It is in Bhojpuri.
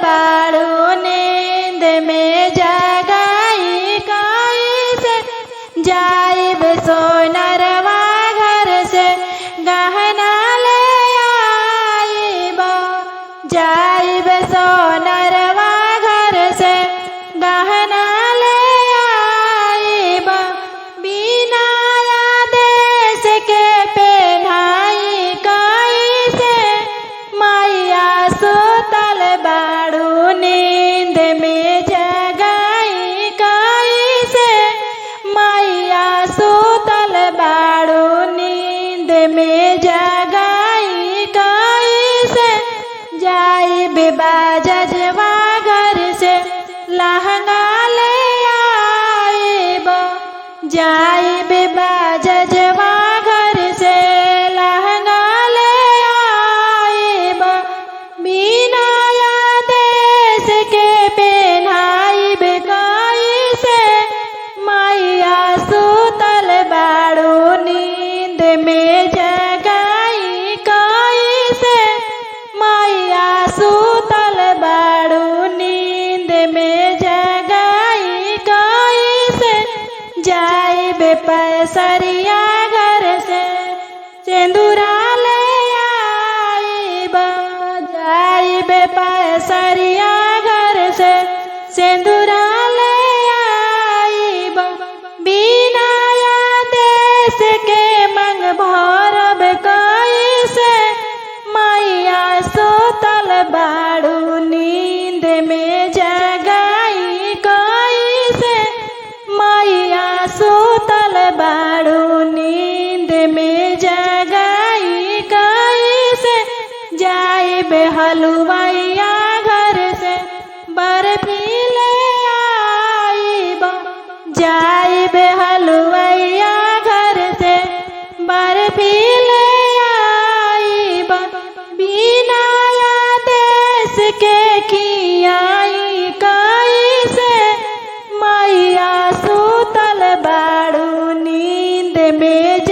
बाड़ू नींद में जगाई कैसे जाइब सोनरवा घर से गहना ले आइब जाइब सोनरवा घर से गहना ले आइब बिना आदेश के पहनाई कैसे मैया सुतल बाड़ू नींद में जगाई कैसे मैया सुतल बाड़ू नींद में जगाई कैसे जाइब बाजवा घर से लहंगा ले आइब जाइब बाजवा घर से लहंगा ले आइब बिना आदेश के पहनाइब कैसे मैया सुतल बाड़ू नींद में जगाई कैसे मैया सुतल बाड़ू नींद में जगाई कैसे जाइब पैसरिया घर से सिंदूरा ले आइब जाइब पैसरिया घर से सिंदूरा ले आइब बिना आदेश के मंग भरब कैसे मैया सुतल बाड़ू नींद में जगाई कैसे मैया सुतल बाड़ू नींद में जगाई कैसे जाइब हलुवैया घर से बर्फी ले आइब जाइब हलुवैया घर से बर्फी ले आइब बिना आदेश के खियाई कैसे मैया सुतल बाड़ू नींद में